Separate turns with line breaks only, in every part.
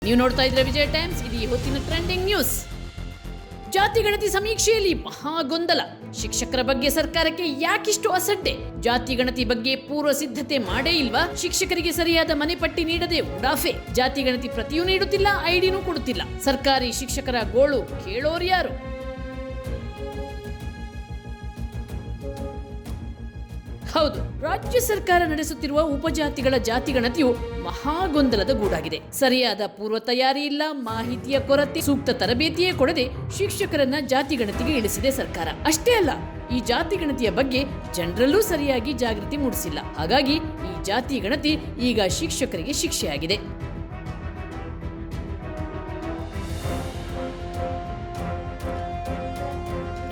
ನೀವು ನೋಡ್ತಾ ಇದ್ರೆ ವಿಜಯ ಟೈಮ್ಸ್. ಇದು ಹೊತ್ತಿನ ಟ್ರೆಂಡಿಂಗ್ ನ್ಯೂಸ್. ಜಾತಿ ಗಣತಿ ಸಮೀಕ್ಷೆಯಲ್ಲಿ ಮಹಾ ಗೊಂದಲ. ಶಿಕ್ಷಕರ ಬಗ್ಗೆ ಸರ್ಕಾರಕ್ಕೆ ಯಾಕಿಷ್ಟು ಅಸಡ್ಡೆ? ಜಾತಿ ಗಣತಿ ಬಗ್ಗೆ ಪೂರ್ವ ಸಿದ್ಧತೆ ಮಾಡೇ ಇಲ್ವಾ? ಶಿಕ್ಷಕರಿಗೆ ಸರಿಯಾದ ಮನೆ ಪಟ್ಟಿ ನೀಡದೆ ಉಡಾಫೆ. ಜಾತಿ ಗಣತಿ ಪ್ರತಿಯೂ ನೀಡುತ್ತಿಲ್ಲ, ಐಡಿನೂ ಕೊಡುತ್ತಿಲ್ಲ. ಸರ್ಕಾರಿ ಶಿಕ್ಷಕರ ಗೋಳು ಕೇಳೋರು ಯಾರು? ಹೌದು, ರಾಜ್ಯ ಸರ್ಕಾರ ನಡೆಸುತ್ತಿರುವ ಉಪಜಾತಿಗಳ ಜಾತಿ ಗಣತಿಯು ಮಹಾಗೊಂದಲದ ಗೂಡಾಗಿದೆ. ಸರಿಯಾದ ಪೂರ್ವ ತಯಾರಿ ಇಲ್ಲ, ಮಾಹಿತಿಯ ಕೊರತೆ, ಸೂಕ್ತ ತರಬೇತಿಯೇ ಕೊಡದೆ ಶಿಕ್ಷಕರನ್ನ ಜಾತಿ ಗಣತಿಗೆ ಇಳಿಸಿದೆ ಸರ್ಕಾರ. ಅಷ್ಟೇ ಅಲ್ಲ, ಈ ಜಾತಿ ಗಣತಿಯ ಬಗ್ಗೆ ಜನರಲ್ಲೂ ಸರಿಯಾಗಿ ಜಾಗೃತಿ ಮೂಡಿಸಿಲ್ಲ. ಹಾಗಾಗಿ ಈ ಜಾತಿ ಗಣತಿ ಈಗ ಶಿಕ್ಷಕರಿಗೆ ಶಿಕ್ಷೆಯಾಗಿದೆ.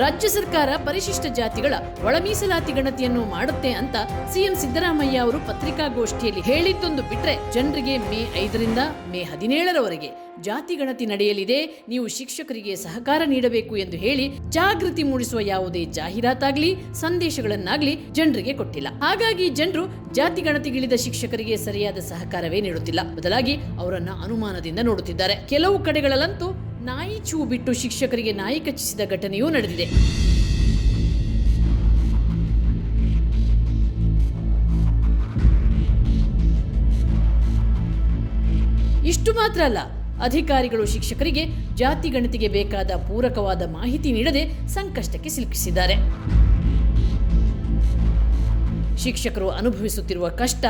ರಾಜ್ಯ ಸರ್ಕಾರ ಪರಿಶಿಷ್ಟ ಜಾತಿಗಳ ಒಳ ಮೀಸಲಾತಿ ಗಣತಿಯನ್ನು ಮಾಡುತ್ತೆ ಅಂತ ಸಿಎಂ ಸಿದ್ದರಾಮಯ್ಯ ಅವರು ಪತ್ರಿಕಾಗೋಷ್ಠಿಯಲ್ಲಿ ಹೇಳಿದ್ದೊಂದು ಬಿಟ್ರೆ, ಜನರಿಗೆ ಮೇ 5ರಿಂದ ಮೇ 17ರವರೆಗೆ ಜಾತಿ ಗಣತಿ ನಡೆಯಲಿದೆ, ನೀವು ಶಿಕ್ಷಕರಿಗೆ ಸಹಕಾರ ನೀಡಬೇಕು ಎಂದು ಹೇಳಿ ಜಾಗೃತಿ ಮೂಡಿಸುವ ಯಾವುದೇ ಜಾಹೀರಾತಾಗ್ಲಿ ಸಂದೇಶಗಳನ್ನಾಗ್ಲಿ ಜನರಿಗೆ ಕೊಟ್ಟಿಲ್ಲ. ಹಾಗಾಗಿ ಜನರು ಜಾತಿ ಗಣತಿಗಿಳಿದ ಶಿಕ್ಷಕರಿಗೆ ಸರಿಯಾದ ಸಹಕಾರವೇ ನೀಡುತ್ತಿಲ್ಲ. ಬದಲಾಗಿ ಅವರನ್ನ ಅನುಮಾನದಿಂದ ನೋಡುತ್ತಿದ್ದಾರೆ. ಕೆಲವು ಕಡೆಗಳಲ್ಲಂತೂ ನಾಯಿ ಚೂ ಬಿಟ್ಟು ಶಿಕ್ಷಕರಿಗೆ ನಾಯಿ ಕಚ್ಚಿಸಿದ ಘಟನೆಯೂ ನಡೆದಿದೆ. ಇಷ್ಟು ಮಾತ್ರ ಅಲ್ಲ, ಅಧಿಕಾರಿಗಳು ಶಿಕ್ಷಕರಿಗೆ ಜಾತಿ ಗಣತಿಗೆ ಬೇಕಾದ ಪೂರಕವಾದ ಮಾಹಿತಿ ನೀಡದೆ ಸಂಕಷ್ಟಕ್ಕೆ ಸಿಲುಕಿಸಿದ್ದಾರೆ. ಶಿಕ್ಷಕರು ಅನುಭವಿಸುತ್ತಿರುವ ಕಷ್ಟ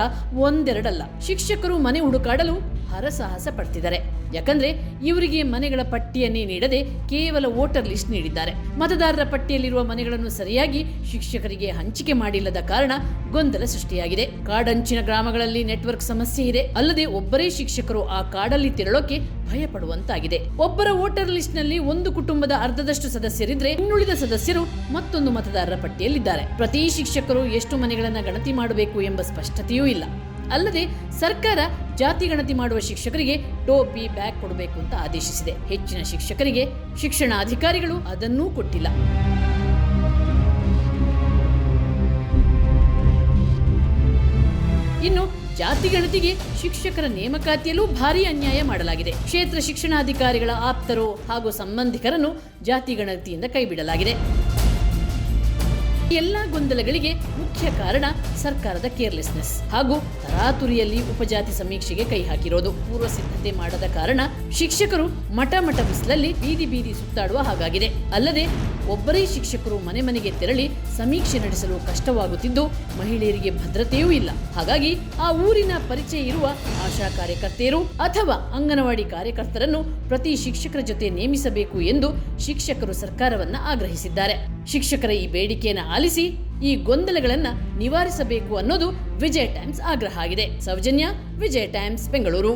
ಒಂದೆರಡಲ್ಲ. ಶಿಕ್ಷಕರು ಮನೆ ಹುಡುಕಾಡಲು ಹರಸಾಹಸ ಪಡ್ತಿದ್ದಾರೆ. ಯಾಕಂದ್ರೆ ಇವರಿಗೆ ಮನೆಗಳ ಪಟ್ಟಿಯನ್ನೇ ನೀಡದೆ ಕೇವಲ ವೋಟರ್ ಲಿಸ್ಟ್ ನೀಡಿದ್ದಾರೆ. ಮತದಾರರ ಪಟ್ಟಿಯಲ್ಲಿರುವ ಮನೆಗಳನ್ನು ಸರಿಯಾಗಿ ಶಿಕ್ಷಕರಿಗೆ ಹಂಚಿಕೆ ಮಾಡಿಲ್ಲದ ಕಾರಣ ಗೊಂದಲ ಸೃಷ್ಟಿಯಾಗಿದೆ. ಕಾಡಂಚಿನ ಗ್ರಾಮಗಳಲ್ಲಿ ನೆಟ್ವರ್ಕ್ ಸಮಸ್ಯೆ ಇದೆ. ಅಲ್ಲದೆ ಒಬ್ಬರೇ ಶಿಕ್ಷಕರು ಆ ಕಾಡಲ್ಲಿ ತೆರಳೋಕೆ ಭಯ ಪಡುವಂತಾಗಿದೆ. ಒಬ್ಬರ ವೋಟರ್ ಲಿಸ್ಟ್ ನಲ್ಲಿ ಒಂದು ಕುಟುಂಬದ ಅರ್ಧದಷ್ಟು ಸದಸ್ಯರಿದ್ರೆ, ಇನ್ನುಳಿದ ಸದಸ್ಯರು ಮತ್ತೊಂದು ಮತದಾರರ ಪಟ್ಟಿಯಲ್ಲಿದ್ದಾರೆ. ಪ್ರತಿ ಶಿಕ್ಷಕರು ಎಷ್ಟು ಮನೆಗಳನ್ನ ಗಣತಿ ಮಾಡಬೇಕು ಎಂಬ ಸ್ಪಷ್ಟತೆಯೂ ಇಲ್ಲ. ಅಲ್ಲದೆ ಸರ್ಕಾರ ಜಾತಿ ಗಣತಿ ಮಾಡುವ ಶಿಕ್ಷಕರಿಗೆ ಟೋಪಿ ಬ್ಯಾಗ್ ಕೊಡಬೇಕು ಅಂತ ಆದೇಶಿಸಿದೆ. ಹೆಚ್ಚಿನ ಶಿಕ್ಷಕರಿಗೆ ಶಿಕ್ಷಣಾಧಿಕಾರಿಗಳು ಅದನ್ನೂ ಕೊಟ್ಟಿಲ್ಲ. ಇನ್ನು ಜಾತಿ ಗಣತಿಗೆ ಶಿಕ್ಷಕರ ನೇಮಕಾತಿಯಲ್ಲೂ ಭಾರಿ ಅನ್ಯಾಯ ಮಾಡಲಾಗಿದೆ. ಕ್ಷೇತ್ರ ಶಿಕ್ಷಣಾಧಿಕಾರಿಗಳ ಆಪ್ತರು ಹಾಗೂ ಸಂಬಂಧಿಕರನ್ನು ಜಾತಿ ಗಣತಿಯಿಂದ ಕೈಬಿಡಲಾಗಿದೆ. ಎಲ್ಲಾ ಗೊಂದಲಗಳಿಗೆ ಮುಖ್ಯ ಕಾರಣ ಸರ್ಕಾರದ ಕೇರ್ಲೆಸ್ನೆಸ್ ಹಾಗೂ ತರಾತುರಿಯಲ್ಲಿ ಉಪಜಾತಿ ಸಮೀಕ್ಷೆಗೆ ಕೈ ಹಾಕಿರೋದು. ಪೂರ್ವ ಸಿದ್ಧತೆ ಮಾಡದ ಕಾರಣ ಶಿಕ್ಷಕರು ಮಠ ಬಿಸಿಲಲ್ಲಿ ಬೀದಿ ಸುತ್ತಾಡುವ ಹಾಗಾಗಿದೆ. ಅಲ್ಲದೆ ಒಬ್ಬರೇ ಶಿಕ್ಷಕರು ಮನೆ ಮನೆಗೆ ತೆರಳಿ ಸಮೀಕ್ಷೆ ನಡೆಸಲು ಕಷ್ಟವಾಗುತ್ತಿದ್ದು, ಮಹಿಳೆಯರಿಗೆ ಭದ್ರತೆಯೂ ಇಲ್ಲ. ಹಾಗಾಗಿ ಆ ಊರಿನ ಪರಿಚಯ ಇರುವ ಆಶಾ ಕಾರ್ಯಕರ್ತೆಯರು ಅಥವಾ ಅಂಗನವಾಡಿ ಕಾರ್ಯಕರ್ತರನ್ನು ಪ್ರತಿ ಶಿಕ್ಷಕರ ಜೊತೆ ನೇಮಿಸಬೇಕು ಎಂದು ಶಿಕ್ಷಕರು ಸರ್ಕಾರವನ್ನ ಆಗ್ರಹಿಸಿದ್ದಾರೆ. ಶಿಕ್ಷಕರ ಈ ಬೇಡಿಕೆಯನ್ನು ಆಲಿಸಿ ಈ ಗೊಂದಲಗಳನ್ನು ನಿವಾರಿಸಬೇಕು ಅನ್ನೋದು ವಿಜಯ ಟೈಮ್ಸ್ ಆಗ್ರಹ ಆಗಿದೆ. ಸೌಜನ್ಯ, ವಿಜಯ ಟೈಮ್ಸ್, ಬೆಂಗಳೂರು.